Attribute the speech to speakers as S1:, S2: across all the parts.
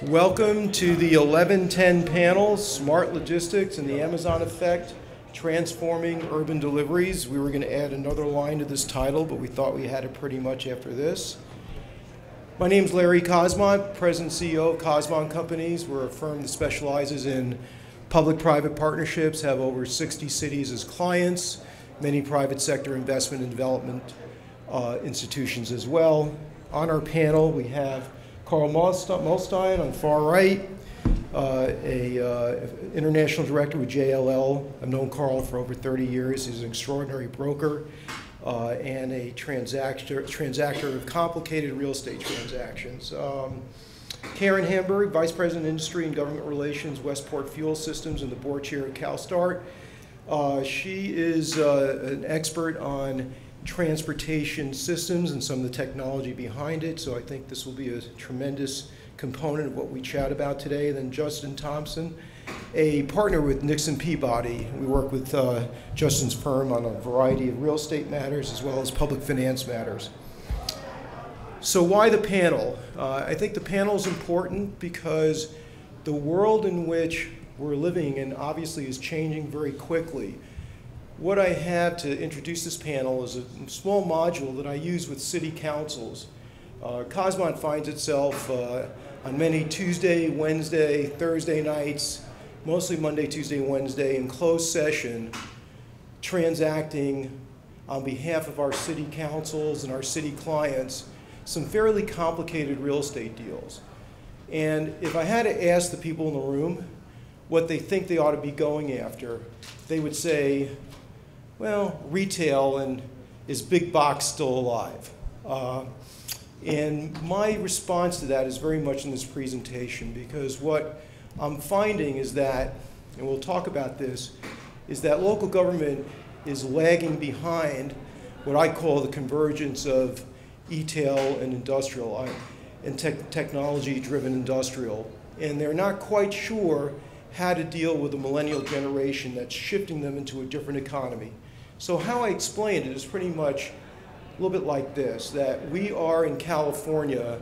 S1: Welcome to the 1110 panel, Smart Logistics and the Amazon Effect, Transforming Urban Deliveries. We were going to add another line to this title, but we thought we had it pretty much after this. My name is Larry Cosmont, President and CEO of Cosmont Companies. We're a firm that specializes in public-private partnerships, have over 60 cities as clients, many private sector investment and development institutions as well. On our panel, we have Carl Molstein on far right, international director with JLL. I've known Carl for over 30 years. He's an extraordinary broker and a transactor of complicated real estate transactions. Karen Hamburg, Vice President Industry and Government Relations, Westport Fuel Systems, and the board chair at CalStart. She is an expert on transportation systems and some of the technology behind it, so I think this will be a tremendous component of what we chat about today. And then Justin Thompson, a partner with Nixon Peabody. We work with Justin's firm on a variety of real estate matters as well as public finance matters. So why the panel? I think the panel is important because the world in which we're living in obviously is changing very quickly. What I have to introduce this panel is a small module that I use with city councils. Cosmont finds itself on many Tuesday, Wednesday, Thursday nights, mostly Monday, Tuesday, Wednesday, in closed session, transacting on behalf of our city councils and our city clients some fairly complicated real estate deals. And if I had to ask the people in the room what they think they ought to be going after, they would say, well, retail, and is big box still alive? And my response to that is very much in this presentation, because what I'm finding is that, and we'll talk about this, is that local government is lagging behind what I call the convergence of e-tail and industrial, and technology-driven industrial. And they're not quite sure how to deal with the millennial generation that's shifting them into a different economy. So how I explain it is pretty much a little bit like this, that we are in California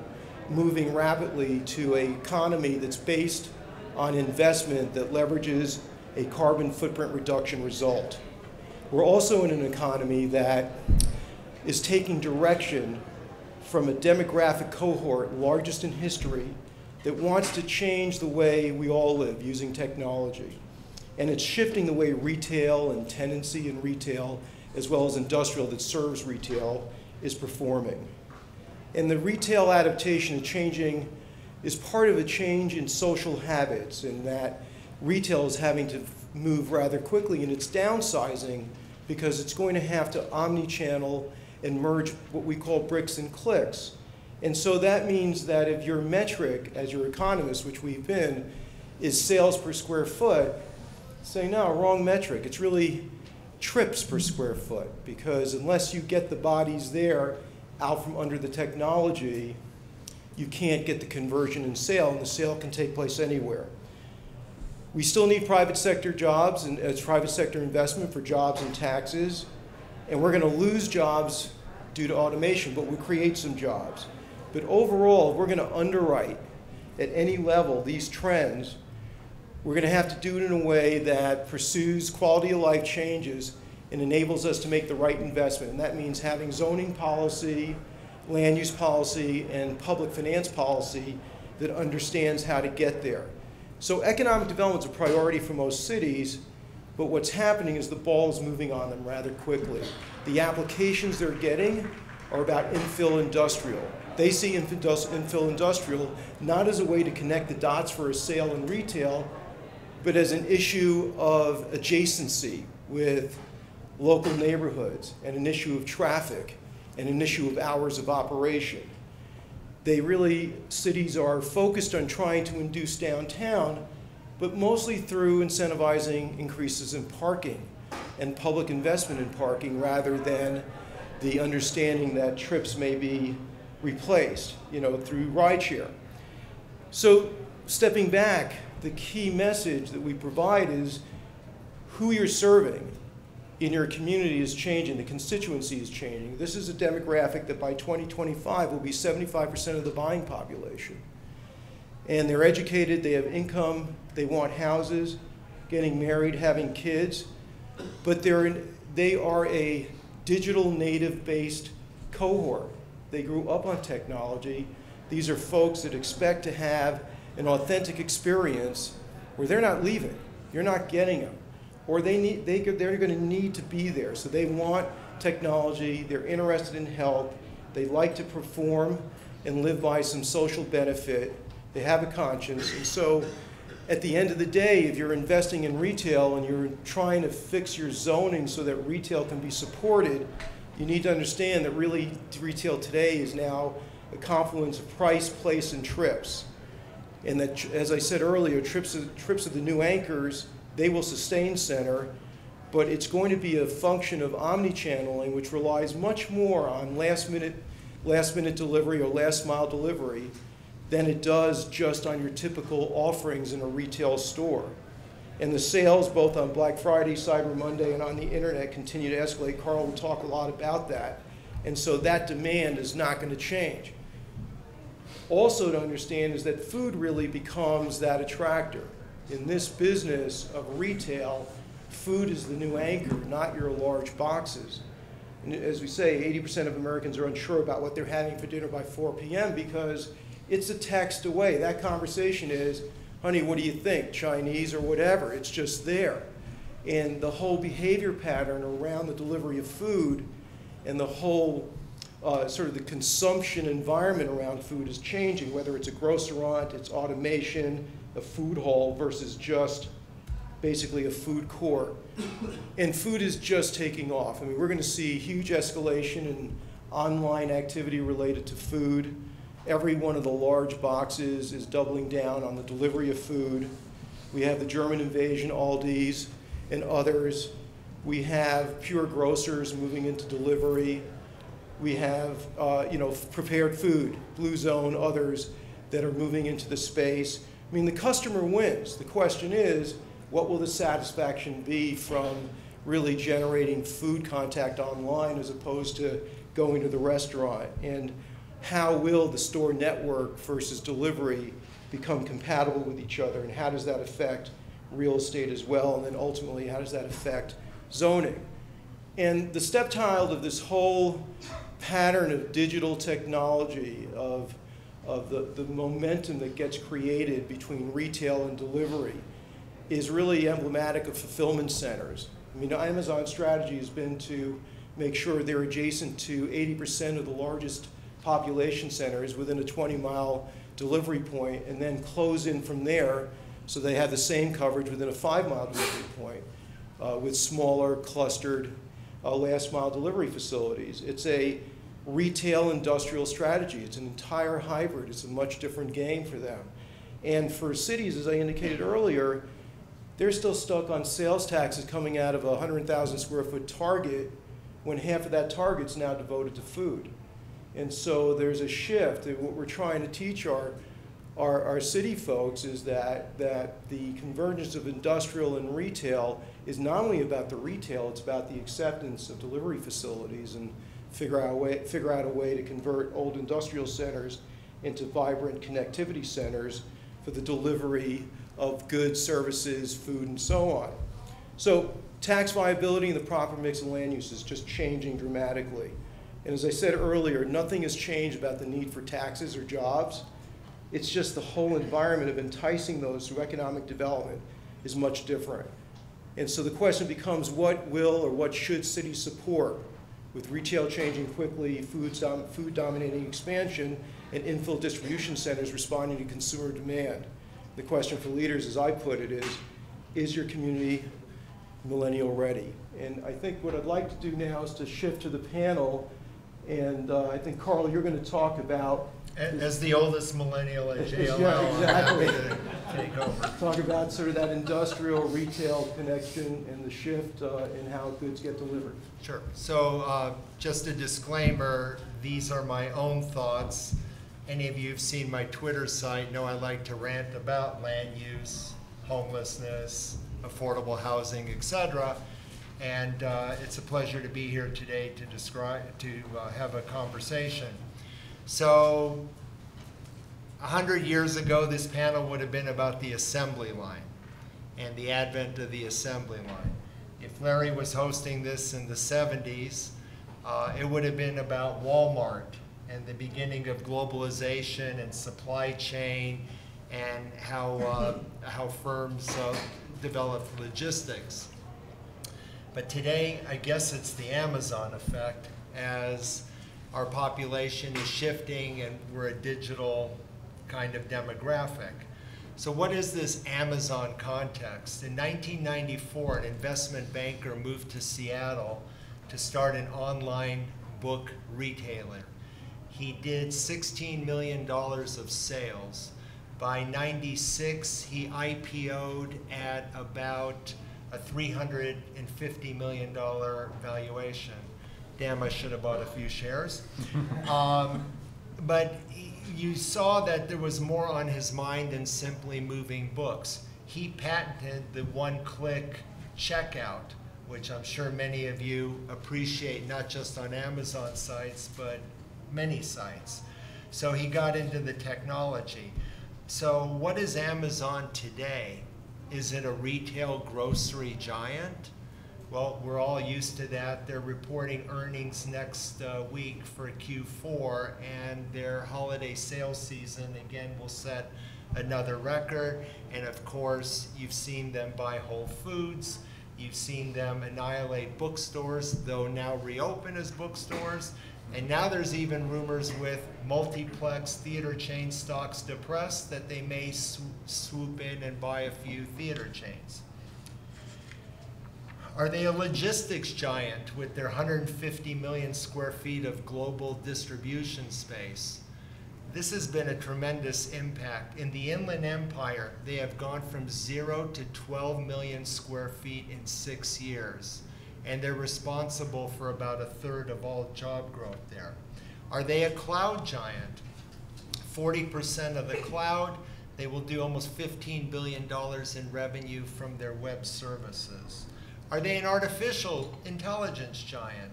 S1: moving rapidly to an economy that's based on investment that leverages a carbon footprint reduction result. We're also in an economy that is taking direction from a demographic cohort, largest in history, that wants to change the way we all live using technology. And it's shifting the way retail and tenancy in retail, as well as industrial that serves retail, is performing. And the retail adaptation and changing is part of a change in social habits, in that retail is having to move rather quickly, and it's downsizing because it's going to have to omni-channel and merge what we call bricks and clicks. And so that means that if your metric, as your economist, which we've been, is sales per square foot, say, no, wrong metric. It's really trips per square foot, because unless you get the bodies there out from under the technology, you can't get the conversion and sale, and the sale can take place anywhere. We still need private sector jobs and private sector investment for jobs and taxes, and we're going to lose jobs due to automation, but we'll create some jobs. But overall, we're going to underwrite at any level these trends. We're going to have to do it in a way that pursues quality of life changes and enables us to make the right investment. And that means having zoning policy, land use policy, and public finance policy that understands how to get there. So economic development is a priority for most cities, but what's happening is the ball is moving on them rather quickly. The applications they're getting are about infill industrial. They see infill industrial not as a way to connect the dots for a sale in retail, but as an issue of adjacency with local neighborhoods, and an issue of traffic, and an issue of hours of operation. Cities are focused on trying to induce downtown, but mostly through incentivizing increases in parking and public investment in parking, rather than the understanding that trips may be replaced, through rideshare. So stepping back, the key message that we provide is who you're serving in your community is changing, the constituency is changing. This is a demographic that by 2025 will be 75% of the buying population. And they're educated, they have income, they want houses, getting married, having kids, but they are a digital native-based cohort. They grew up on technology. These are folks that expect to have an authentic experience where they're not leaving, you're not getting them, or they're going to need to be there. So they want technology, they're interested in help, they like to perform and live by some social benefit, they have a conscience, and so at the end of the day, if you're investing in retail and you're trying to fix your zoning so that retail can be supported, you need to understand that really retail today is now a confluence of price, place, and trips. And that, as I said earlier, trips are the new anchors. They will sustain center, but it's going to be a function of omni-channeling, which relies much more on last minute delivery or last mile delivery than it does just on your typical offerings in a retail store. And the sales, both on Black Friday, Cyber Monday, and on the internet, continue to escalate. Carl will talk a lot about that. And so that demand is not going to change. Also to understand is that food really becomes that attractor. In this business of retail, food is the new anchor, not your large boxes. And as we say, 80% of Americans are unsure about what they're having for dinner by 4 p.m. because it's a text away. That conversation is, honey, what do you think, Chinese or whatever? It's just there. And the whole behavior pattern around the delivery of food and the whole sort of the consumption environment around food is changing, whether it's a grocerant, it's automation, a food hall versus just basically a food court. And food is just taking off. I mean, we're going to see huge escalation in online activity related to food. Every one of the large boxes is doubling down on the delivery of food. We have the German invasion, Aldi's, and others. We have pure grocers moving into delivery. We have prepared food, Blue Zone, others that are moving into the space. I mean, the customer wins. The question is, what will the satisfaction be from really generating food contact online as opposed to going to the restaurant? And how will the store network versus delivery become compatible with each other? And how does that affect real estate as well? And then ultimately, how does that affect zoning? And the stepchild of this whole pattern of digital technology, of the momentum that gets created between retail and delivery, is really emblematic of fulfillment centers. I mean, Amazon's strategy has been to make sure they're adjacent to 80% of the largest population centers within a 20-mile delivery point, and then close in from there so they have the same coverage within a 5-mile delivery point with smaller, clustered last-mile delivery facilities. It's a retail industrial strategy. It's an entire hybrid. It's a much different game for them. And for cities, as I indicated earlier, they're still stuck on sales taxes coming out of a 100,000 square foot Target when half of that Target's now devoted to food. And so there's a shift. And what we're trying to teach our city folks is that the convergence of industrial and retail is not only about the retail, it's about the acceptance of delivery facilities and figure out a way to convert old industrial centers into vibrant connectivity centers for the delivery of goods, services, food, and so on. So tax viability and the proper mix of land use is just changing dramatically. And as I said earlier, nothing has changed about the need for taxes or jobs. It's just the whole environment of enticing those through economic development is much different. And so the question becomes, what will or what should cities support with retail changing quickly, food dominating expansion, and infill distribution centers responding to consumer demand? The question for leaders, as I put it, is your community millennial ready? And I think what I'd like to do now is to shift to the panel. And I think, Carl, you're going to talk about...
S2: As the oldest millennial at JLL,
S1: yeah, exactly.
S2: I'm happy to take over.
S1: Talk about sort of that industrial retail connection and the shift in how goods get delivered.
S2: Sure. So just a disclaimer, these are my own thoughts. Any of you who've seen my Twitter site know I like to rant about land use, homelessness, affordable housing, etc. And it's a pleasure to be here today to have a conversation. So 100 years ago, this panel would have been about the assembly line and the advent of the assembly line. If Larry was hosting this in the 70s, it would have been about Walmart and the beginning of globalization and supply chain and how firms developed logistics. But today, I guess it's the Amazon effect, as our population is shifting and we're a digital kind of demographic. So what is this Amazon context? In 1994, an investment banker moved to Seattle to start an online book retailer. He did $16 million of sales. By 96, he IPO'd at about a $350 million valuation. Damn, I should have bought a few shares. But you saw that there was more on his mind than simply moving books. He patented the one-click checkout, which I'm sure many of you appreciate, not just on Amazon sites, but many sites. So he got into the technology. So what is Amazon today? Is it a retail grocery giant? Well, we're all used to that. They're reporting earnings next week for Q4, and their holiday sales season, again, will set another record. And of course, you've seen them buy Whole Foods. You've seen them annihilate bookstores, though now reopen as bookstores. And now there's even rumors with multiplex theater chain stocks depressed that they may swoop in and buy a few theater chains. Are they a logistics giant with their 150 million square feet of global distribution space? This has been a tremendous impact. In the Inland Empire, they have gone from 0 to 12 million square feet in 6 years, and they're responsible for about a third of all job growth there. Are they a cloud giant? 40% of the cloud. They will do almost $15 billion in revenue from their web services. Are they an artificial intelligence giant?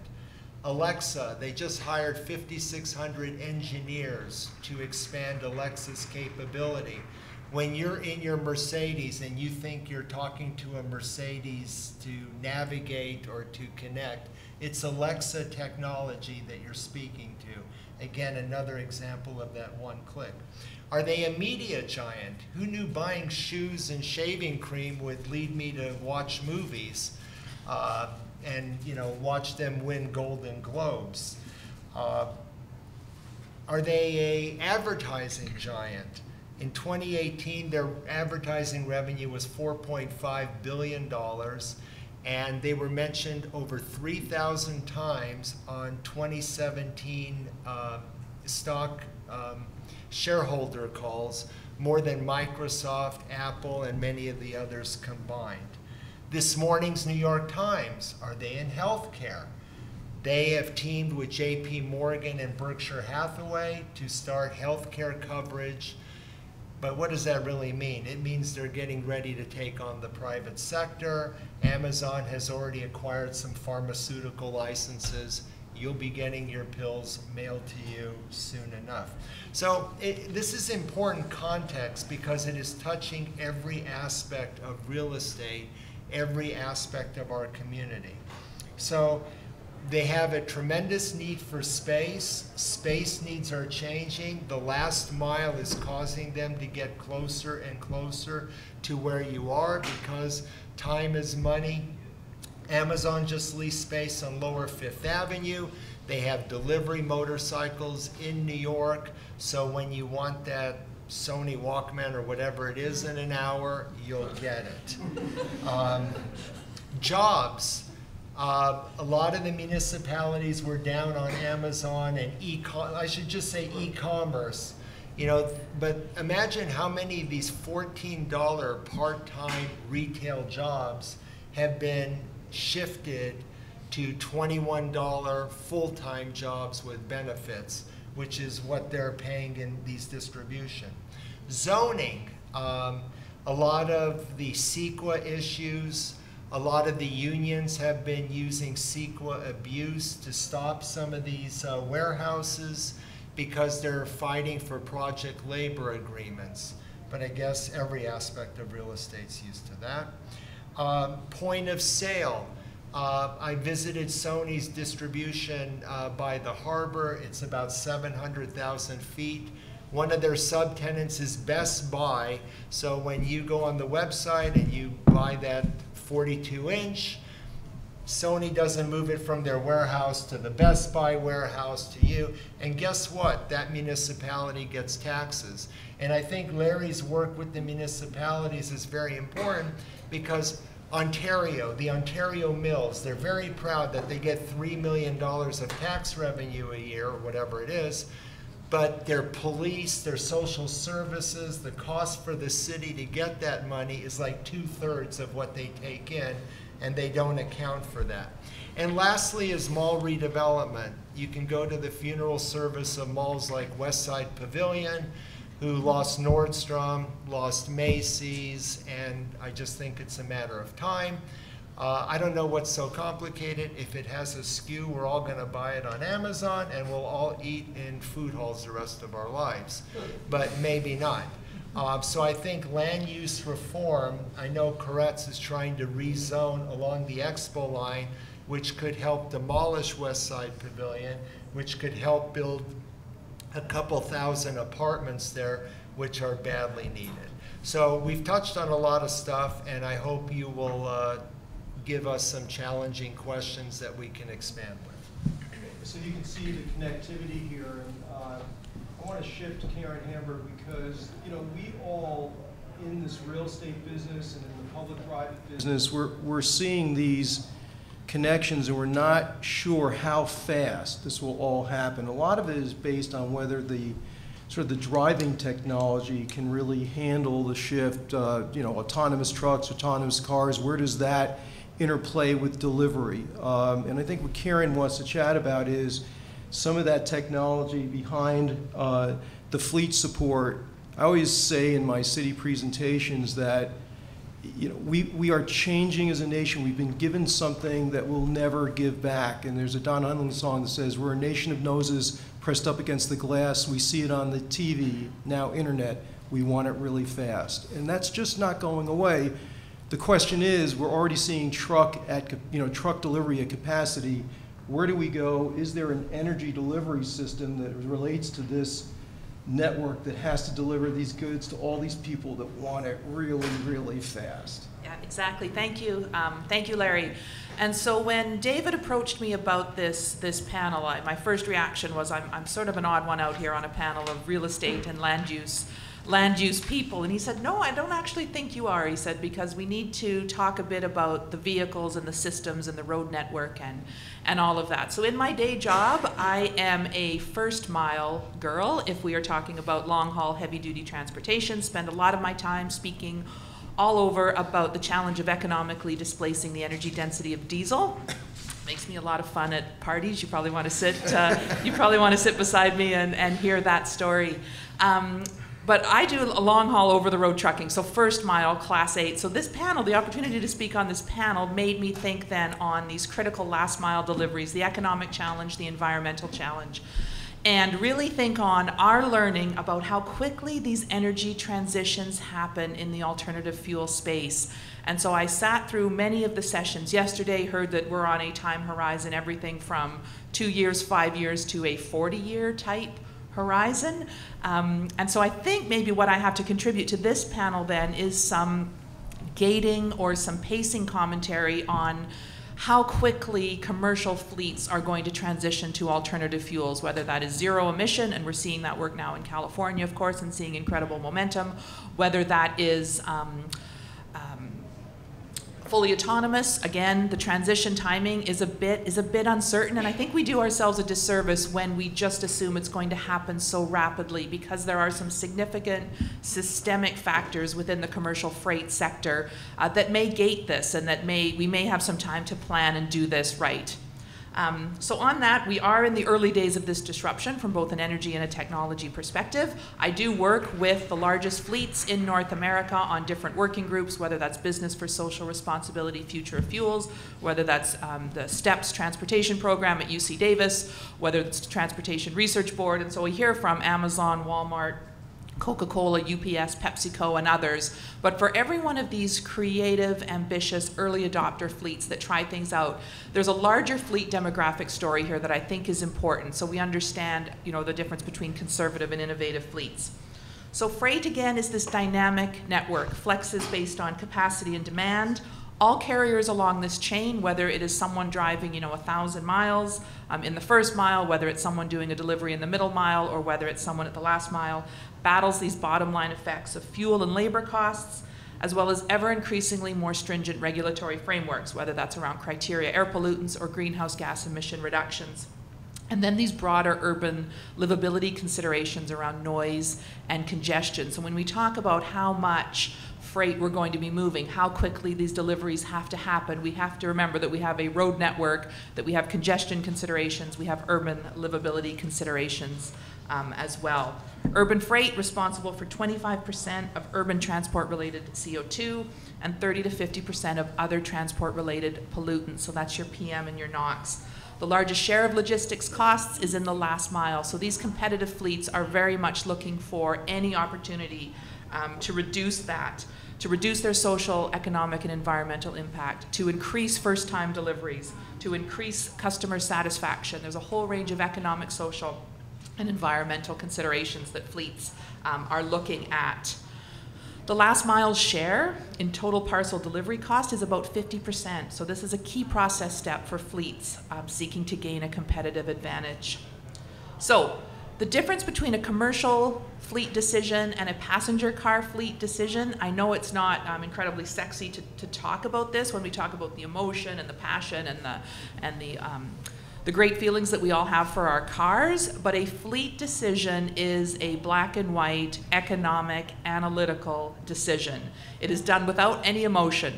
S2: Alexa, they just hired 5,600 engineers to expand Alexa's capability. When you're in your Mercedes and you think you're talking to a Mercedes to navigate or to connect, it's Alexa technology that you're speaking to. Again, another example of that one click. Are they a media giant? Who knew buying shoes and shaving cream would lead me to watch movies? And watch them win Golden Globes. Are they an advertising giant? In 2018, their advertising revenue was $4.5 billion, and they were mentioned over 3,000 times on 2017 stock shareholder calls, more than Microsoft, Apple, and many of the others combined. This morning's New York Times, are they in healthcare? They have teamed with JP Morgan and Berkshire Hathaway to start healthcare coverage. But what does that really mean? It means they're getting ready to take on the private sector. Amazon has already acquired some pharmaceutical licenses. You'll be getting your pills mailed to you soon enough. So this is important context because it is touching every aspect of real estate, every aspect of our community. So they have a tremendous need for space. Space needs are changing. The last mile is causing them to get closer and closer to where you are because time is money. Amazon just leased space on Lower Fifth Avenue. They have delivery motorcycles in New York. So when you want that Sony Walkman or whatever it is in an hour, you'll get it. Jobs. A lot of the municipalities were down on Amazon and I should just say e-commerce. But imagine how many of these $14 part-time retail jobs have been shifted to $21 full-time jobs with benefits, which is what they're paying in these distribution. Zoning, a lot of the CEQA issues, a lot of the unions have been using CEQA abuse to stop some of these warehouses because they're fighting for project labor agreements. But I guess every aspect of real estate's used to that. Point of sale. I visited Sony's distribution by the harbor. It's about 700,000 feet. One of their subtenants is Best Buy. So when you go on the website and you buy that 42-inch, Sony doesn't move it from their warehouse to the Best Buy warehouse to you. And guess what? That municipality gets taxes. And I think Larry's work with the municipalities is very important because Ontario, the Ontario mills, they're very proud that they get $3 million of tax revenue a year, or whatever it is, but their police, their social services, the cost for the city to get that money is like 2/3 of what they take in, and they don't account for that. And lastly is mall redevelopment. You can go to the funeral service of malls like Westside Pavilion, who lost Nordstrom, lost Macy's, and I just think it's a matter of time. I don't know what's so complicated. If it has a SKU, we're all gonna buy it on Amazon and we'll all eat in food halls the rest of our lives, but maybe not. So I think land use reform, I know Koretz is trying to rezone along the Expo line, which could help demolish Westside Pavilion, which could help build a couple thousand apartments there, which are badly needed. So we've touched on a lot of stuff, and I hope you will give us some challenging questions that we can expand with.
S1: So you can see the connectivity here, and I want to shift to Karen Hamburg because, you know, we all in this real estate business and in the public-private business, we're seeing these connections, and we're not sure how fast this will all happen. A lot of it is based on whether the sort of the driving technology can really handle the shift, you know, autonomous trucks, autonomous cars, where does that interplay with delivery? And I think what Karen wants to chat about is some of that technology behind the fleet support. I always say in my city presentations that, you know, we are changing as a nation. We've been given something that we'll never give back. And there's a Don Unlin song that says, we're a nation of noses pressed up against the glass. We see it on the TV, now internet. We want it really fast. And that's just not going away. The question is, we're already seeing truck delivery at capacity. Where do we go? Is there an energy delivery system that relates to this network that has to deliver these goods to all these people that want it really, really fast?
S3: Yeah, exactly. Thank you. Thank you, Larry. And so when David approached me about this panel, my first reaction was I'm sort of an odd one out here on a panel of real estate and land use people. And he said, no, I don't actually think you are. He said, because we need to talk a bit about the vehicles and the systems and the road network and all of that. So in my day job, I am a first mile girl. If we are talking about long haul heavy duty transportation, spend a lot of my time speaking all over about the challenge of economically displacing the energy density of diesel. Makes me a lot of fun at parties. You probably want to sit beside me and hear that story. But I do a long haul over the road trucking, so first mile, class 8. So this panel, the opportunity to speak on this panel made me think then on these critical last mile deliveries, the economic challenge, the environmental challenge, and really think on our learning about how quickly these energy transitions happen in the alternative fuel space. And so I sat through many of the sessions yesterday, heard that we're on a time horizon, everything from 2 years, 5 years to a 40-year type horizon. And so I think maybe what I have to contribute to this panel then is some gating or some pacing commentary on how quickly commercial fleets are going to transition to alternative fuels, whether that is zero emission, and we're seeing that work now in California, of course, and seeing incredible momentum, whether that is fully autonomous. Again, the transition timing is a bit uncertain, and I think we do ourselves a disservice when we just assume it's going to happen so rapidly, because there are some significant systemic factors within the commercial freight sector that may gate this, and that we may have some time to plan and do this right. So on that, we are in the early days of this disruption from both an energy and a technology perspective. I do work with the largest fleets in North America on different working groups, whether that's Business for Social Responsibility, Future of Fuels, whether that's the STEPS transportation program at UC Davis, whether it's Transportation Research Board. And so we hear from Amazon, Walmart, Coca-Cola, UPS, PepsiCo, and others. But for every one of these creative, ambitious, early adopter fleets that try things out, there's a larger fleet demographic story here that I think is important, so we understand, the difference between conservative and innovative fleets. So freight, again, is this dynamic network, flexes based on capacity and demand. All carriers along this chain, whether it is someone driving 1,000 miles in the first mile, whether it's someone doing a delivery in the middle mile, or whether it's someone at the last mile, battles these bottom line effects of fuel and labor costs, as well as ever increasingly more stringent regulatory frameworks, whether that's around criteria, air pollutants, or greenhouse gas emission reductions. And then these broader urban livability considerations around noise and congestion. So when we talk about how much freight we're going to be moving, how quickly these deliveries have to happen, we have to remember that we have a road network, that we have congestion considerations, we have urban livability considerations as well. Urban freight responsible for 25% of urban transport-related CO2 and 30 to 50% of other transport-related pollutants. So that's your PM and your NOx. The largest share of logistics costs is in the last mile. So these competitive fleets are very much looking for any opportunity to reduce that, to reduce their social, economic, and environmental impact, to increase first-time deliveries, to increase customer satisfaction. There's a whole range of economic, social, and environmental considerations that fleets are looking at. The last mile share in total parcel delivery cost is about 50%. So this is a key process step for fleets seeking to gain a competitive advantage. So the difference between a commercial fleet decision and a passenger car fleet decision, I know it's not incredibly sexy to talk about this when we talk about the emotion and the passion and the great feelings that we all have for our cars, but a fleet decision is a black and white, economic, analytical decision. It is done without any emotion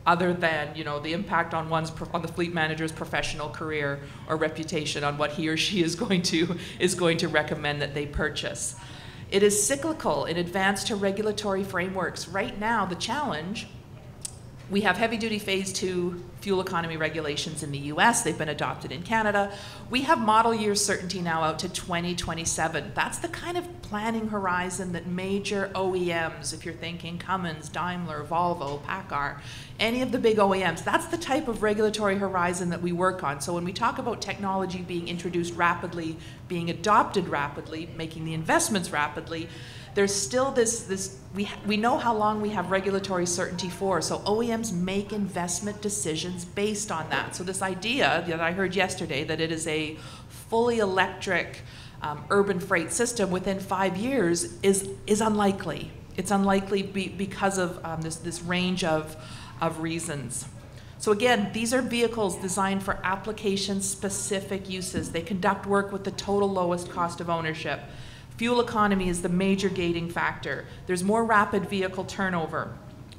S3: other than the impact on the fleet manager's professional career or reputation, on what he or she is going to recommend that they purchase. It is cyclical in advance to regulatory frameworks. Right now, the challenge, we have heavy-duty phase 2 fuel economy regulations in the US. They've been adopted in Canada. We have model year certainty now out to 2027. That's the kind of planning horizon that major OEMs, if you're thinking Cummins, Daimler, Volvo, PACCAR, any of the big OEMs, that's the type of regulatory horizon that we work on. So when we talk about technology being introduced rapidly, being adopted rapidly, making the investments rapidly, there's still we know how long we have regulatory certainty for, so OEMs make investment decisions based on that. So this idea that I heard yesterday that it is a fully electric urban freight system within 5 years is unlikely. It's unlikely because of this range of reasons. So again, these are vehicles designed for application-specific uses. They conduct work with the total lowest cost of ownership. Fuel economy is the major gating factor. There's more rapid vehicle turnover.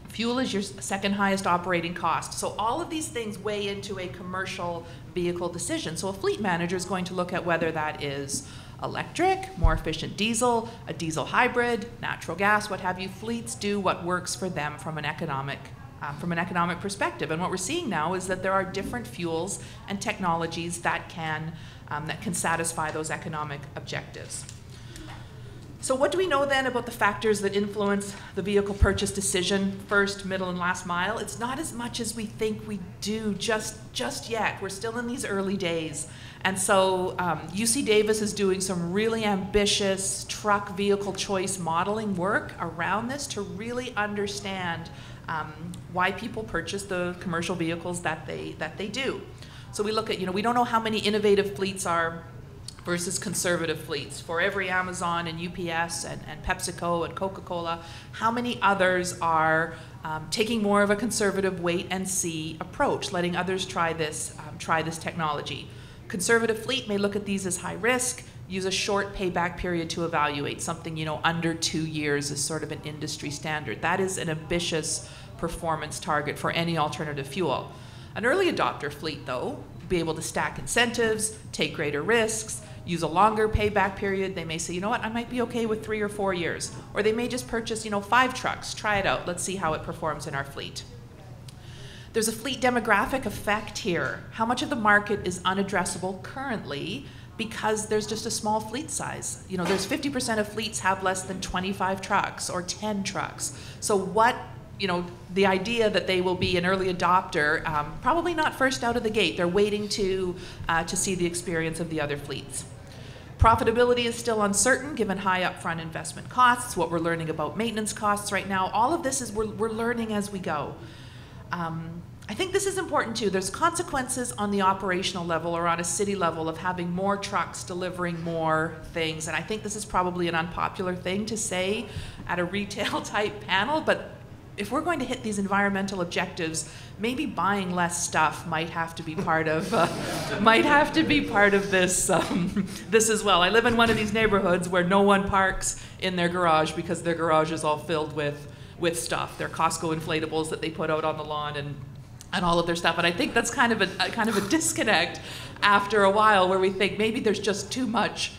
S3: Fuel is your second highest operating cost. So all of these things weigh into a commercial vehicle decision. So a fleet manager is going to look at whether that is electric, more efficient diesel, a diesel hybrid, natural gas, what have you. Fleets do what works for them from an economic perspective. And what we're seeing now is that there are different fuels and technologies that can satisfy those economic objectives. So what do we know then about the factors that influence the vehicle purchase decision, first, middle, and last mile? It's not as much as we think we do just yet. We're still in these early days. And so UC Davis is doing some really ambitious truck vehicle choice modeling work around this to really understand why people purchase the commercial vehicles that they do. So we look at, we don't know how many innovative fleets are versus conservative fleets. For every Amazon and UPS and PepsiCo and Coca-Cola, how many others are taking more of a conservative wait and see approach, letting others try this technology? Conservative fleet may look at these as high risk, use a short payback period to evaluate, something under 2 years is sort of an industry standard. That is an ambitious performance target for any alternative fuel. An early adopter fleet, though, be able to stack incentives, take greater risks, use a longer payback period. They may say, you know what, I might be okay with 3 or 4 years. Or they may just purchase, 5 trucks, try it out, let's see how it performs in our fleet. There's a fleet demographic effect here. How much of the market is unaddressable currently because there's just a small fleet size? There's 50% of fleets have less than 25 trucks or 10 trucks. So the idea that they will be an early adopter, probably not first out of the gate. They're waiting to see the experience of the other fleets. Profitability is still uncertain given high upfront investment costs, what we're learning about maintenance costs right now. All of this is we're learning as we go. I think this is important too. There's consequences on the operational level or on a city level of having more trucks delivering more things. And I think this is probably an unpopular thing to say at a retail type panel, but if we're going to hit these environmental objectives, maybe buying less stuff might have to be part of this this as well. I live in one of these neighborhoods where no one parks in their garage because their garage is all filled with stuff. Their Costco inflatables that they put out on the lawn and all of their stuff. And I think that's kind of a disconnect after a while where we think maybe there's just too much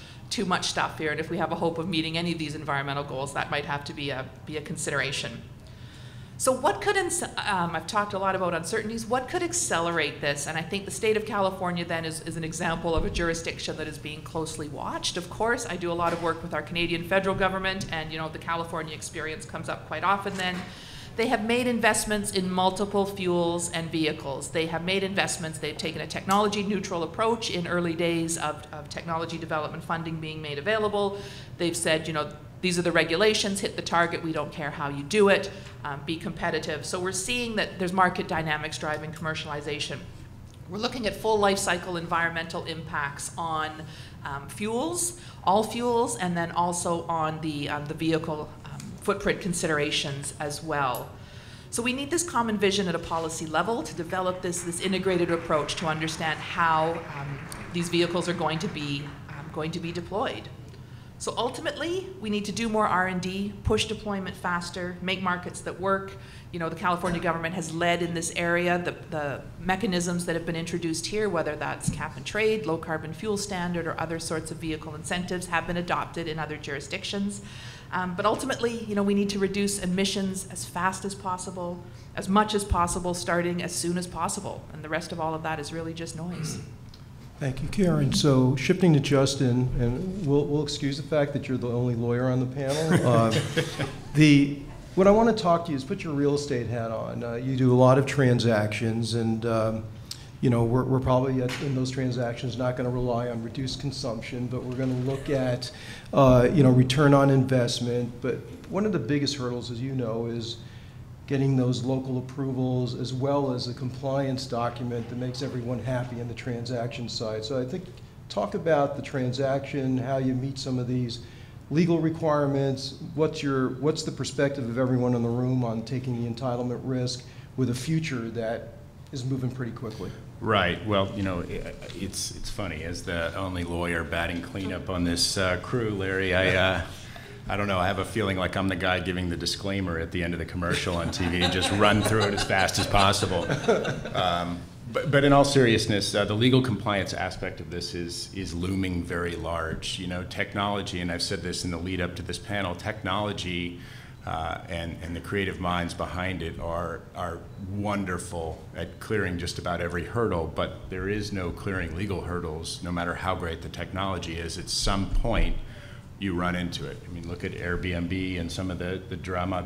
S3: stuff here. And if we have a hope of meeting any of these environmental goals, that might have to be a consideration. So what could, I've talked a lot about uncertainties, what could accelerate this? And I think the state of California then is an example of a jurisdiction that is being closely watched. Of course, I do a lot of work with our Canadian federal government, and the California experience comes up quite often then. They have made investments in multiple fuels and vehicles. They have made investments, they've taken a technology neutral approach in early days of technology development funding being made available. They've said, these are the regulations, hit the target, we don't care how you do it, be competitive. So we're seeing that there's market dynamics driving commercialization. We're looking at full life cycle environmental impacts on fuels, all fuels, and then also on the vehicle footprint considerations as well. So we need this common vision at a policy level to develop this integrated approach to understand how these vehicles are going to be deployed. So ultimately, we need to do more R&D, push deployment faster, make markets that work. The California government has led in this area. The mechanisms that have been introduced here, whether that's cap and trade, low carbon fuel standard, or other sorts of vehicle incentives, have been adopted in other jurisdictions. But ultimately, we need to reduce emissions as fast as possible, as much as possible, starting as soon as possible. And the rest of all of that is really just noise.
S1: Thank you, Karen. So shifting to Justin, and we'll excuse the fact that you're the only lawyer on the panel. What I want to talk to you is put your real estate hat on. You do a lot of transactions, and we're probably in those transactions not going to rely on reduced consumption, but we're going to look at return on investment. But one of the biggest hurdles, as you know, is getting those local approvals as well as a compliance document that makes everyone happy on the transaction side. So I think talk about the transaction, how you meet some of these legal requirements. What's the perspective of everyone in the room on taking the entitlement risk with a future that is moving pretty quickly?
S4: Right. Well, it's funny, as the only lawyer batting cleanup on this crew, Larry, I don't know, I have a feeling like I'm the guy giving the disclaimer at the end of the commercial on TV and just run through it as fast as possible. But in all seriousness, the legal compliance aspect of this is looming very large. Technology, and I've said this in the lead up to this panel, technology and the creative minds behind it are wonderful at clearing just about every hurdle, but there is no clearing legal hurdles, no matter how great the technology is. At some point, you run into it. I mean, look at Airbnb and some of the drama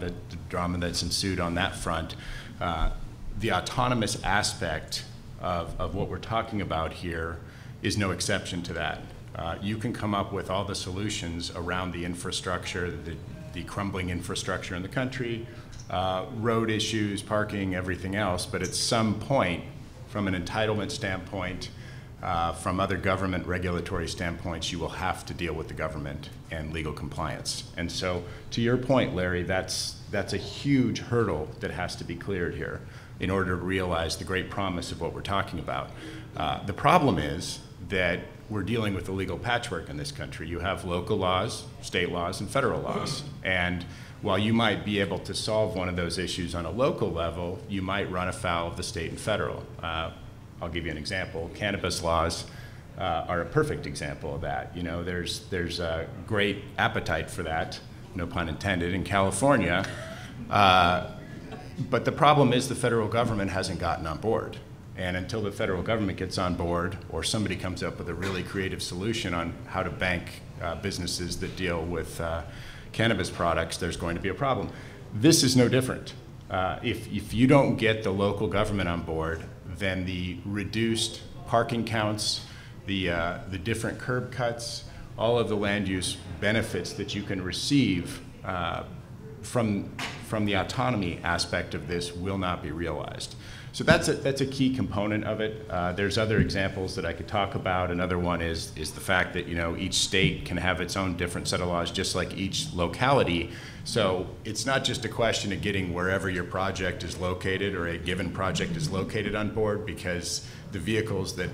S4: that's ensued on that front. The autonomous aspect of what we're talking about here is no exception to that. You can come up with all the solutions around the infrastructure, the crumbling infrastructure in the country, road issues, parking, everything else, but at some point, from an entitlement standpoint, from other government regulatory standpoints, you will have to deal with the government and legal compliance. And so, to your point, Larry, that's a huge hurdle that has to be cleared here in order to realize the great promise of what we're talking about. The problem is that we're dealing with a legal patchwork in this country. You have local laws, state laws, and federal laws. And while you might be able to solve one of those issues on a local level, you might run afoul of the state and federal. I'll give you an example. Cannabis laws are a perfect example of that. You know, there's a great appetite for that, no pun intended, in California. But the problem is the federal government hasn't gotten on board. And until the federal government gets on board, or somebody comes up with a really creative solution on how to bank businesses that deal with cannabis products, there's going to be a problem. This is no different. If you don't get the local government on board, then the reduced parking counts, the different curb cuts, all of the land use benefits that you can receive from the autonomy aspect of this will not be realized. So that's a key component of it. There's other examples that I could talk about. Another one is the fact that, you know, each state can have its own different set of laws, just like each locality. So it's not just a question of getting wherever your project is located or a given project is located on board, because the vehicles that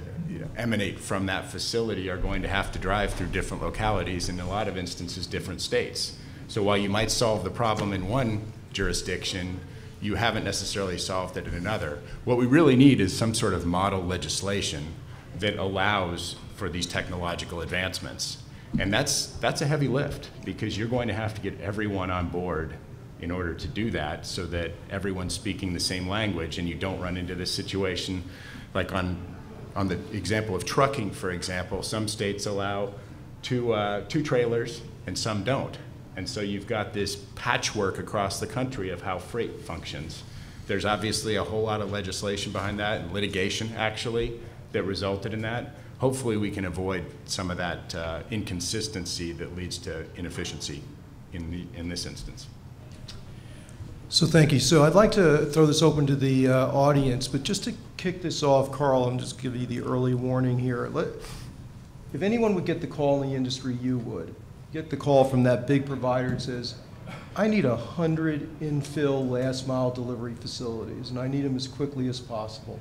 S4: emanate from that facility are going to have to drive through different localities, in a lot of instances different states. So while you might solve the problem in one jurisdiction, you haven't necessarily solved it in another. What we really need is some sort of model legislation that allows for these technological advancements. And that's a heavy lift, because you're going to have to get everyone on board in order to do that, so that everyone's speaking the same language and you don't run into this situation like on the example of trucking, for example. Some states allow two trailers and some don't. And so you've got this patchwork across the country of how freight functions. There's obviously a whole lot of legislation behind that, and litigation actually, that resulted in that. Hopefully we can avoid some of that inconsistency that leads to inefficiency in this instance.
S1: So thank you. So I'd like to throw this open to the audience, but just to kick this off, Carl, I'm just give you the early warning here. If anyone would get the call in the industry, you would. Get the call from that big provider that says, I need 100 infill last mile delivery facilities, and I need them as quickly as possible.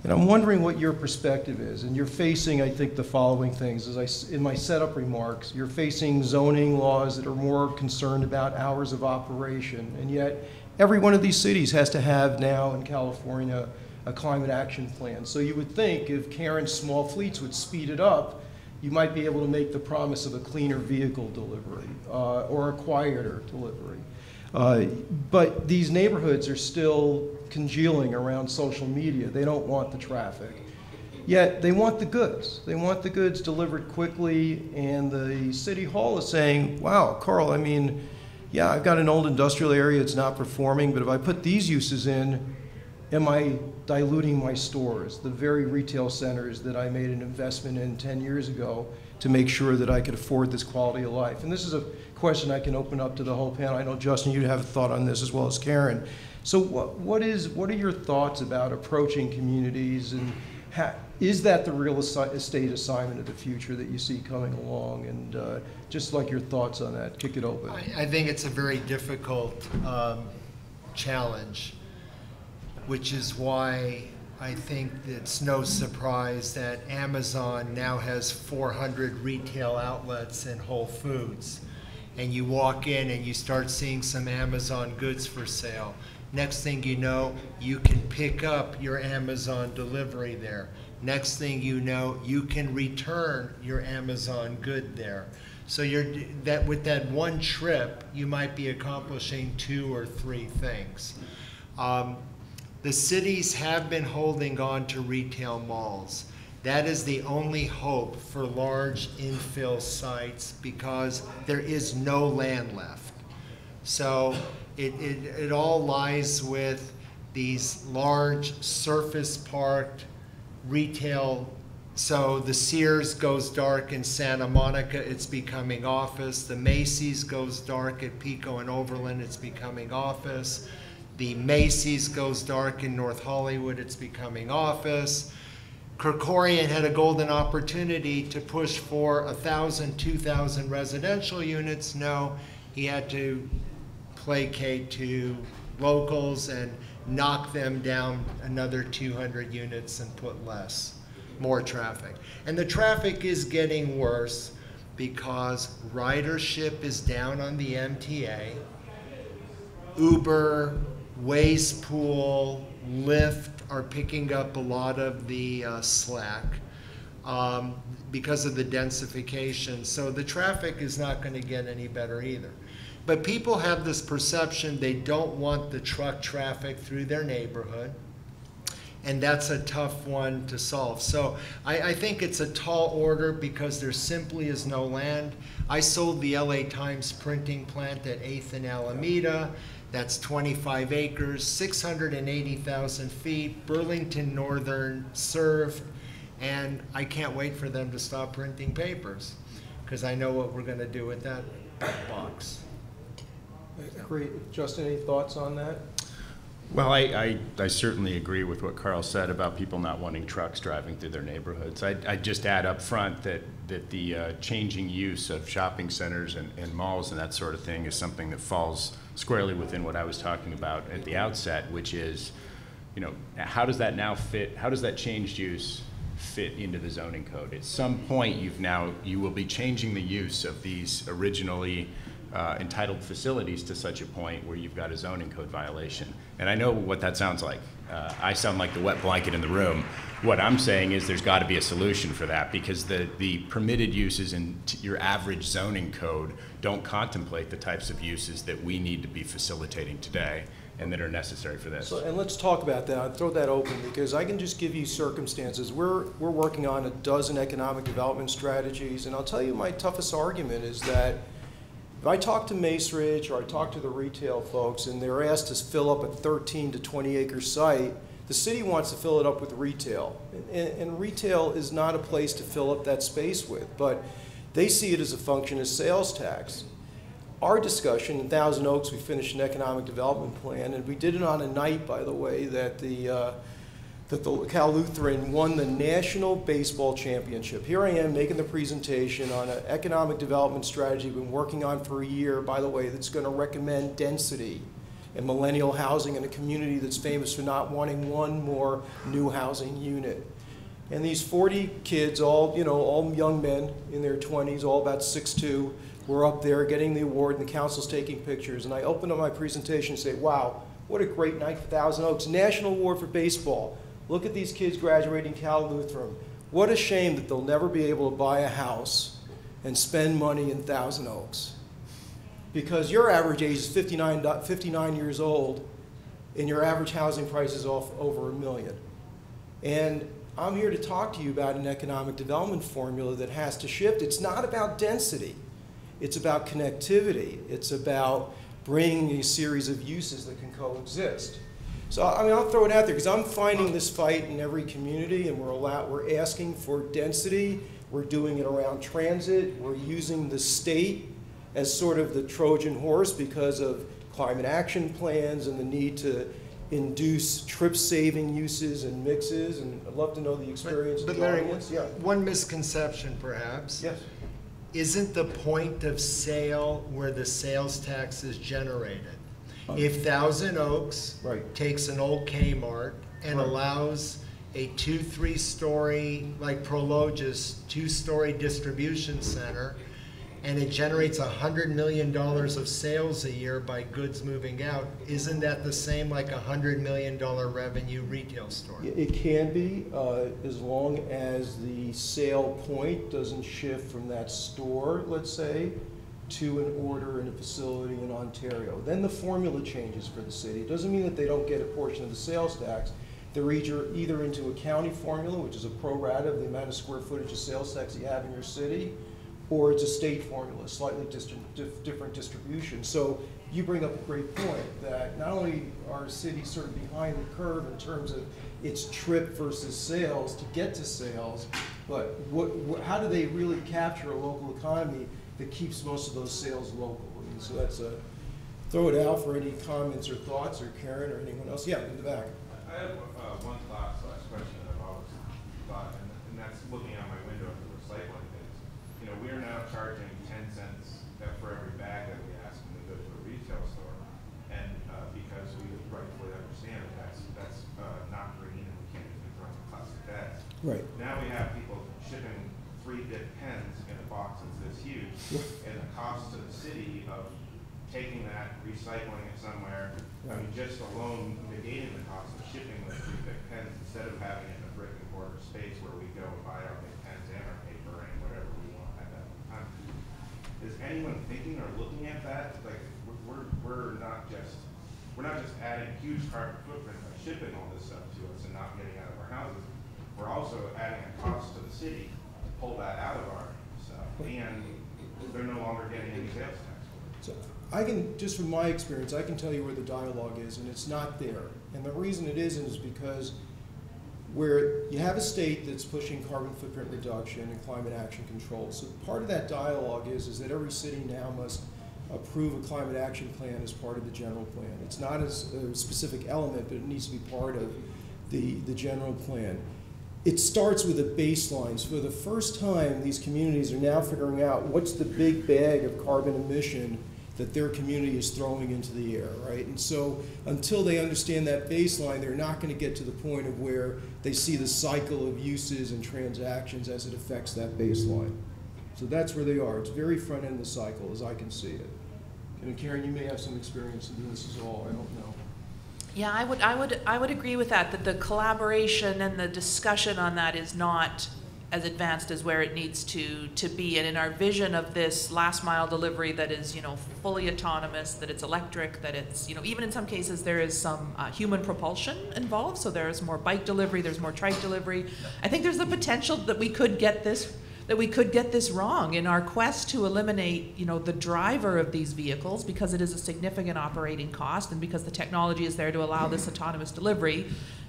S1: And I'm wondering what your perspective is. And you're facing, I think, the following things. In my setup remarks, you're facing zoning laws that are more concerned about hours of operation. And yet, every one of these cities has to have now in California a climate action plan. So you would think if Karen's small fleets would speed it up, you might be able to make the promise of a cleaner vehicle delivery or a quieter delivery. But these neighborhoods are still congealing around social media. They don't want the traffic. Yet they want the goods. They want the goods delivered quickly, and the city hall is saying, wow, Carl, I mean, yeah, I've got an old industrial area, it's not performing, but if I put these uses in, am I diluting my stores, the very retail centers that I made an investment in 10 years ago to make sure that I could afford this quality of life? And this is a question I can open up to the whole panel. I know, Justin, you have a thought on this as well as Karen. So what are your thoughts about approaching communities, and is that the real estate assignment of the future that you see coming along? And just like your thoughts on that, kick it open.
S2: I think it's a very difficult challenge, which is why I think it's no surprise that Amazon now has 400 retail outlets in Whole Foods. And you walk in and you start seeing some Amazon goods for sale. Next thing you know, you can pick up your Amazon delivery there. Next thing you know, you can return your Amazon good there. So with that one trip, you might be accomplishing 2 or 3 things. The cities have been holding on to retail malls. That is the only hope for large infill sites, because there is no land left. So it all lies with these large surface parked retail. So the Sears goes dark in Santa Monica, it's becoming office. The Macy's goes dark at Pico and Overland, it's becoming office. The Macy's goes dark in North Hollywood, it's becoming office. Kerkorian had a golden opportunity to push for 1,000, 2,000 residential units. No, he had to placate to locals and knock them down another 200 units and put more traffic. And the traffic is getting worse because ridership is down on the MTA. Uber, Waste Pool, Lyft are picking up a lot of the slack because of the densification. So the traffic is not going to get any better either. But people have this perception they don't want the truck traffic through their neighborhood. And that's a tough one to solve. So I think it's a tall order because there simply is no land. I sold the LA Times printing plant at 8th and Alameda. That's 25 acres, 680,000 feet, Burlington Northern served. And I can't wait for them to stop printing papers because I know what we're going to do with that box.
S1: Great. Justin, any thoughts on that?
S4: Well, I certainly agree with what Carl said about people not wanting trucks driving through their neighborhoods. I'd just add up front that the changing use of shopping centers and malls and that sort of thing is something that falls squarely within what I was talking about at the outset, which is, you know, how does that now fit, how does that changed use fit into the zoning code? At some point, you will be changing the use of these originally entitled facilities to such a point where you've got a zoning code violation. And I know what that sounds like. I sound like the wet blanket in the room. What I'm saying is there's got to be a solution for that because the permitted uses in your average zoning code don't contemplate the types of uses that we need to be facilitating today and that are necessary for this.
S1: And let's talk about that. I'll throw that open because I can just give you circumstances. We're working on a dozen economic development strategies, and I'll tell you my toughest argument is that if I talk to Mace Ridge or I talk to the retail folks and they're asked to fill up a 13 to 20 acre site, the city wants to fill it up with retail. And retail is not a place to fill up that space with, but they see it as a function of sales tax. Our discussion in Thousand Oaks, we finished an economic development plan, and we did it on a night, by the way, that the Cal Lutheran won the national baseball championship. Here I am making the presentation on an economic development strategy we've been working on for a year, by the way, that's going to recommend density and millennial housing in a community that's famous for not wanting one more new housing unit. And these 40 kids, all young men in their 20s, all about 6'2", were up there getting the award, and the council's taking pictures. And I opened up my presentation and say, wow, what a great night for Thousand Oaks, National Award for Baseball. Look at these kids graduating Cal Lutheran. What a shame that they'll never be able to buy a house and spend money in Thousand Oaks. Because your average age is 59 years old, and your average housing price is off over $1 million. And I'm here to talk to you about an economic development formula that has to shift. It's not about density. It's about connectivity. It's about bringing a series of uses that can coexist. So I mean, I'll throw it out there because I'm finding this fight in every community, and we're asking for density. We're doing it around transit. We're using the state as sort of the Trojan horse because of climate action plans and the need to induce trip-saving uses and mixes. And I'd love to know the experience
S2: but
S1: of the
S2: Larry,
S1: audience. Yeah.
S2: One misconception, perhaps.
S1: Yes.
S2: Isn't the point of sale where the sales tax is generated? If Thousand Oaks takes an old Kmart and allows a 2-3 story, like Prologis, 2-story distribution center, and it generates $100 million of sales a year by goods moving out, isn't that the same like $100 million revenue retail store?
S1: It can be, as long as the sale point doesn't shift from that store, let's say, to an order in a facility in Ontario. Then the formula changes for the city. It doesn't mean that they don't get a portion of the sales tax. They're either into a county formula, which is a pro rata of the amount of square footage of sales tax you have in your city, or it's a state formula, slightly different distribution. So you bring up a great point that not only are cities sort of behind the curve in terms of its trip versus sales to get to sales, but how do they really capture a local economy that keeps most of those sales local? And so that's throw it out for any comments or thoughts, or Karen or anyone else. Yeah, in the back.
S5: I have one last question that I've always thought, and that's looking out my window at the recycling bins. You know, we are now charging 10 cents for every bag that we ask when we go to a retail store, and because we rightfully understand that that's not green and we can't even throw in plastic bags.
S1: Right.
S5: Now we have people shipping 3-bit pens in a box that's this huge, and the cost to the city of taking that, recycling it somewhere. I mean, just alone negating the cost of shipping those three thick pens instead of having it in a brick and mortar space where we go and buy our big pens and our paper and whatever we want at that time. Is anyone thinking or looking at that? Like, we're not just adding huge carbon footprint by shipping all this stuff to us and not getting out of our houses. We're also adding a cost to the city to pull that out of our stuff, and they're no longer getting any sales tax for it.
S1: So I can, just from my experience, I can tell you where the dialogue is, and it's not there. And the reason it isn't is because where you have a state that's pushing carbon footprint reduction and climate action control. So part of that dialogue is that every city now must approve a climate action plan as part of the general plan. It's not as a specific element, but it needs to be part of the general plan. It starts with a baseline. So for the first time, these communities are now figuring out what's the big bag of carbon emission that their community is throwing into the air, right? And so until they understand that baseline, they're not going to get to the point of where they see the cycle of uses and transactions as it affects that baseline. So that's where they are. It's very front end of the cycle as I can see it. And Karen, you may have some experience in doing this as well, I don't know.
S3: Yeah, I would agree with that the collaboration and the discussion on that is not as advanced as where it needs to be. And in our vision of this last mile delivery that is, fully autonomous, that it's electric, that it's, even in some cases there is some human propulsion involved. So there's more bike delivery, there's more trike delivery. I think there's the potential that we could get this wrong in our quest to eliminate, the driver of these vehicles, because it is a significant operating cost, and because the technology is there to allow this autonomous delivery.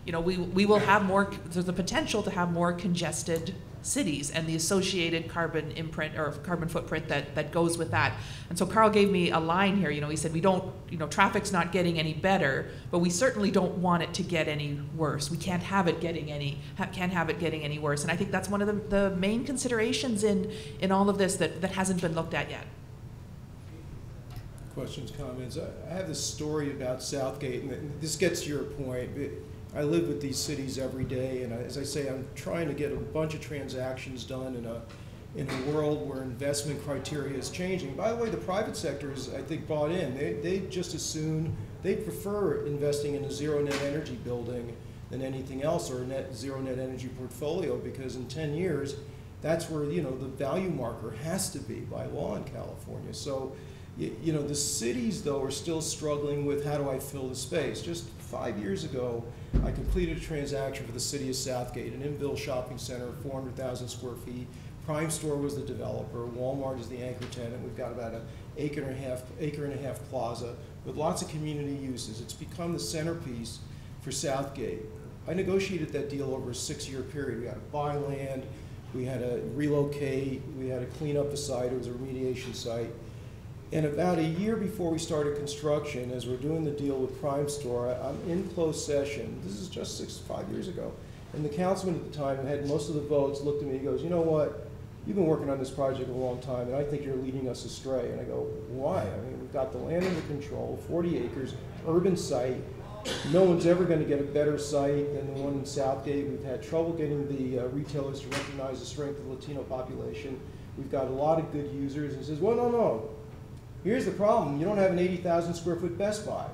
S3: We will have more. There's the potential to have more congested cities and the associated carbon imprint or carbon footprint that goes with that. And so Carl gave me a line here. He said we don't. Traffic's not getting any better, but we certainly don't want it to get any worse. We can't have it getting any worse. And I think that's one of the main considerations in all of this that hasn't been looked at yet.
S1: Questions, comments? I have this story about Southgate, and this gets to your point. I live with these cities every day, and as I say, I'm trying to get a bunch of transactions done in a world where investment criteria is changing. By the way, the private sector is, I think, bought in. They just as soon, they prefer investing in a zero net energy building than anything else, or a zero net energy portfolio, because in 10 years, that's where the value marker has to be by law in California. So, the cities, though, are still struggling with how do I fill the space. Just 5 years ago, I completed a transaction for the city of Southgate, an infill shopping center, 400,000 square feet. Prime Store was the developer. Walmart is the anchor tenant. We've got about an acre and a half plaza with lots of community uses. It's become the centerpiece for Southgate. I negotiated that deal over a 6-year period. We had to buy land, we had to relocate, we had to clean up the site. It was a remediation site. And about a year before we started construction, as we're doing the deal with Prime Store, I'm in closed session. This is just 5 years ago. And the councilman at the time, who had most of the votes, looked at me and goes, "You know what? You've been working on this project a long time, and I think you're leading us astray." And I go, "Why?" I mean, we've got the land under control, 40 acres, urban site. No one's ever going to get a better site than the one in Southgate. We've had trouble getting the retailers to recognize the strength of the Latino population. We've got a lot of good users. And he says, "Well, no. Here's the problem. You don't have an 80,000 square foot Best Buy."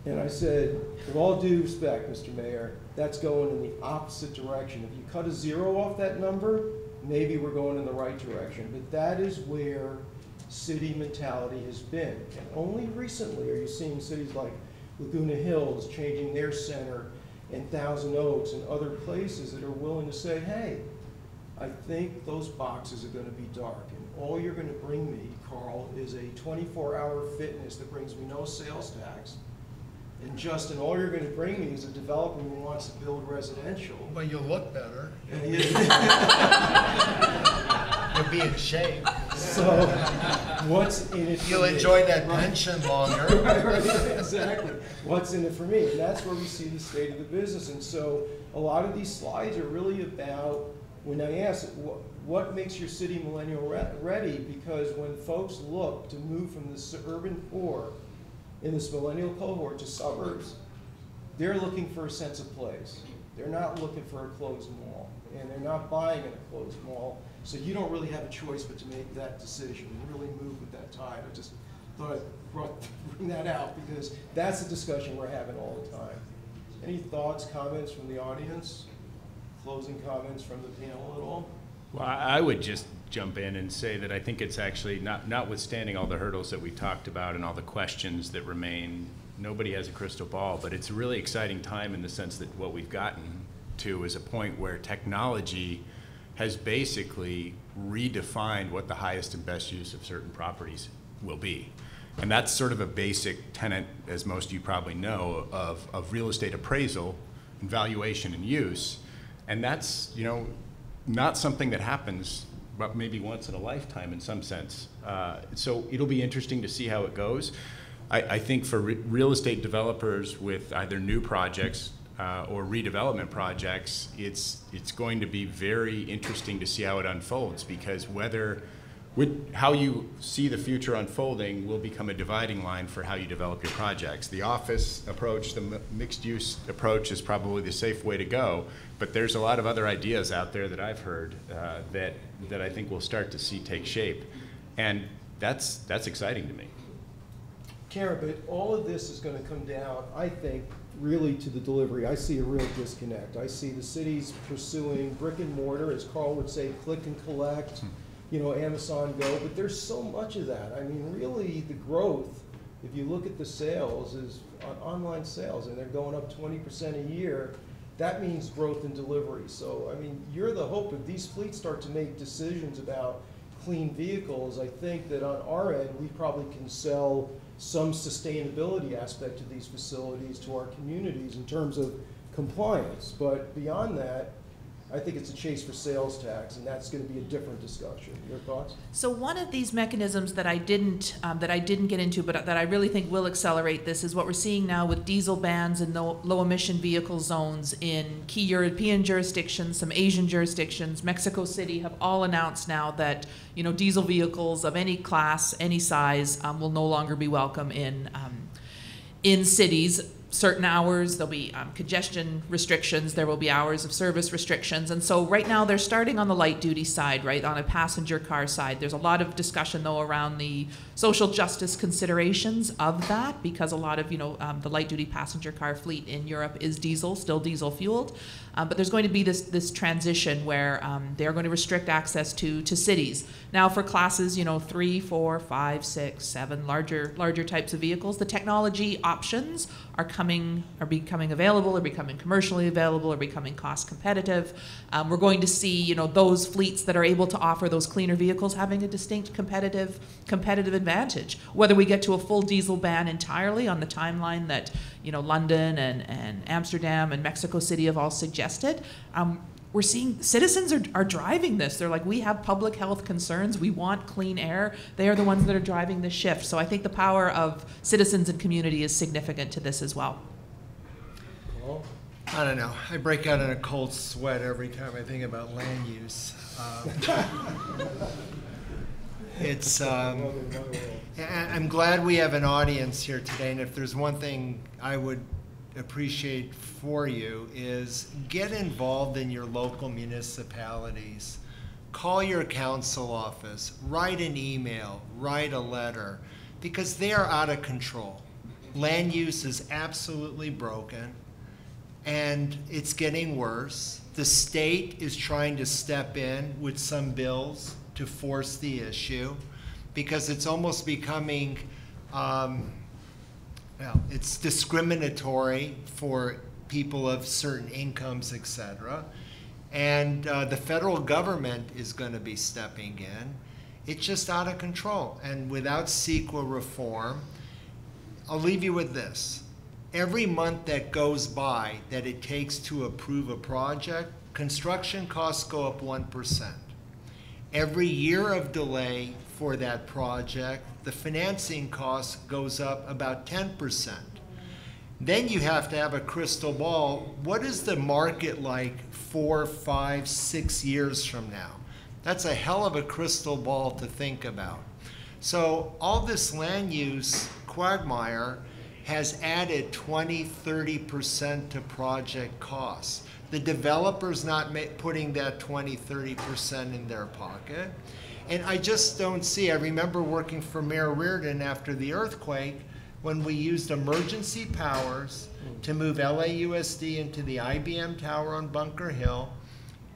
S1: And I said, with all due respect, Mr. Mayor, that's going in the opposite direction. If you cut a zero off that number, maybe we're going in the right direction. But that is where city mentality has been. And only recently are you seeing cities like Laguna Hills changing their center, and Thousand Oaks and other places that are willing to say, hey, I think those boxes are going to be dark. And all you're going to bring me, Carl, is a 24-hour fitness that brings me no sales tax. And Justin, all you're going to bring me is a developer who wants to build residential.
S2: But you'll look better. You'll be in shape.
S1: So, what's in it for
S2: You'll
S1: me?
S2: enjoy that pension longer.
S1: Right, exactly. What's in it for me? And that's where we see the state of the business. And so, a lot of these slides are really about, when I ask, what makes your city millennial ready? Because when folks look to move from the suburban poor in this millennial cohort to suburbs, they're looking for a sense of place. They're not looking for a closed mall, and they're not buying in a closed mall. So you don't really have a choice but to make that decision and really move with that tide. thought I'd bring that out because that's the discussion we're having all the time. Any thoughts, comments from the audience? Closing comments from the panel at all?
S4: Well, I would just jump in and say that I think it's actually, notwithstanding all the hurdles that we talked about and all the questions that remain, nobody has a crystal ball, but it's a really exciting time in the sense that what we've gotten to is a point where technology has basically redefined what the highest and best use of certain properties will be. And that's sort of a basic tenet, as most of you probably know, of real estate appraisal and valuation and use. And that's, you know, not something that happens but maybe once in a lifetime in some sense. So it'll be interesting to see how it goes. I think for real estate developers with either new projects or redevelopment projects, it's going to be very interesting to see how it unfolds, because how you see the future unfolding will become a dividing line for how you develop your projects. The office approach, the mixed use approach is probably the safe way to go, but there's a lot of other ideas out there that I've heard that I think we'll start to see take shape, and that's exciting to me.
S1: Karen, but all of this is going to come down, I think, really to the delivery. I see a real disconnect. I see the cities pursuing brick and mortar, as Carl would say, click and collect, you know, Amazon Go, but there's so much of that. I mean, really, the growth, if you look at the sales, is on online sales, and they're going up 20% a year. That means growth in delivery. So, I mean, you're the hope. If these fleets start to make decisions about clean vehicles, I think that on our end, we probably can sell some sustainability aspect to these facilities to our communities in terms of compliance. But beyond that, I think it's a chase for sales tax, and that's going to be a different discussion. Your thoughts?
S3: So one of these mechanisms that I didn't get into, but that I really think will accelerate this, is what we're seeing now with diesel bans and low emission vehicle zones in key European jurisdictions, some Asian jurisdictions. Mexico City have all announced now that, you know, diesel vehicles of any class, any size, will no longer be welcome in cities. Certain hours, there'll be congestion restrictions, there will be hours of service restrictions. And so right now they're starting on the light duty side, right, on a passenger car side. There's a lot of discussion though around the social justice considerations of that, because a lot of, you know, the light duty passenger car fleet in Europe is still diesel fueled. But there's going to be this transition where they're going to restrict access to cities. Now for classes, you know, 3, 4, 5, 6, 7, larger types of vehicles, the technology options are becoming available, are becoming commercially available, are becoming cost competitive. We're going to see, you know, those fleets that are able to offer those cleaner vehicles having a distinct competitive advantage. Whether we get to a full diesel ban entirely on the timeline that, you know, London and Amsterdam and Mexico City have all suggested, we're seeing citizens are driving this. They're like, we have public health concerns. We want clean air. They are the ones that are driving this shift. So I think the power of citizens and community is significant to this as well.
S1: Paul?
S2: I don't know. I break out in a cold sweat every time I think about land use. I'm glad we have an audience here today, and if there's one thing I would appreciate for you is get involved in your local municipalities. Call your council office, write an email, write a letter, because they are out of control. Land use is absolutely broken, and it's getting worse. The state is trying to step in with some bills to force the issue, because it's almost becoming it's discriminatory for people of certain incomes, etc. And the federal government is going to be stepping in. It's just out of control. And without CEQA reform, I'll leave you with this. Every month that goes by that it takes to approve a project, construction costs go up 1%. Every year of delay for that project, the financing cost goes up about 10%. Then you have to have a crystal ball. What is the market like 4, 5, 6 years from now? That's a hell of a crystal ball to think about. So all this land use quagmire has added 20, 30% to project costs. The developer's not putting that 20, 30% in their pocket. And I just don't see, I remember working for Mayor Reardon after the earthquake when we used emergency powers to move LAUSD into the IBM tower on Bunker Hill,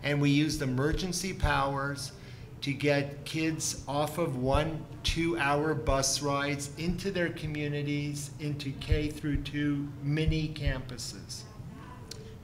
S2: and we used emergency powers to get kids off of 1-2 hour bus rides into their communities, into K through 2 mini campuses.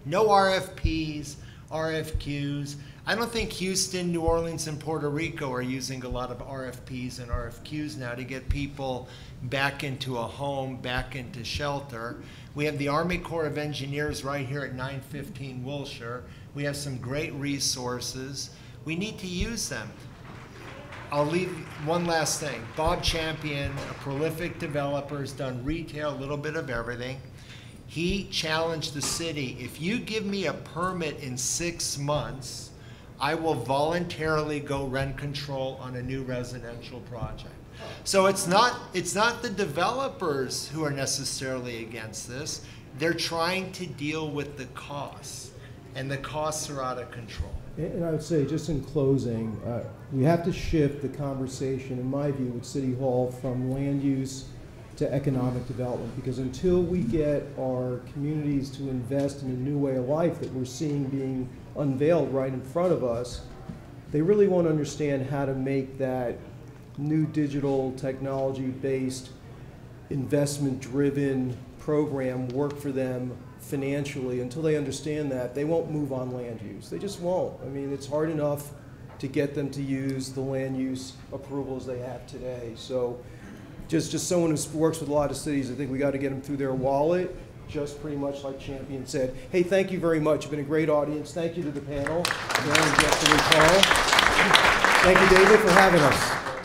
S2: No RFPs, RFQs. I don't think Houston, New Orleans, and Puerto Rico are using a lot of RFPs and RFQs now to get people back into a home, back into shelter. We have the Army Corps of Engineers right here at 915 Wilshire. We have some great resources. We need to use them. I'll leave one last thing. Bob Champion, a prolific developer, has done retail, a little bit of everything. He challenged the city, if you give me a permit in 6 months, I will voluntarily go rent control on a new residential project. So it's not the developers who are necessarily against this. They're trying to deal with the costs, and the costs are out of control.
S1: And I would say, just in closing, we have to shift the conversation, in my view, with City Hall from land use to economic development, because until we get our communities to invest in a new way of life that we're seeing being unveiled right in front of us, they really won't understand how to make that new digital technology-based, investment-driven program work for them financially. Until they understand that, they won't move on land use. They just won't. I mean, it's hard enough to get them to use the land use approvals they have today. So just someone who works with a lot of cities, I think we got to get them through their wallet, just pretty much like Champion said. Hey, thank you very much. You've been a great audience. Thank you to the panel. Thank you, David, for having us.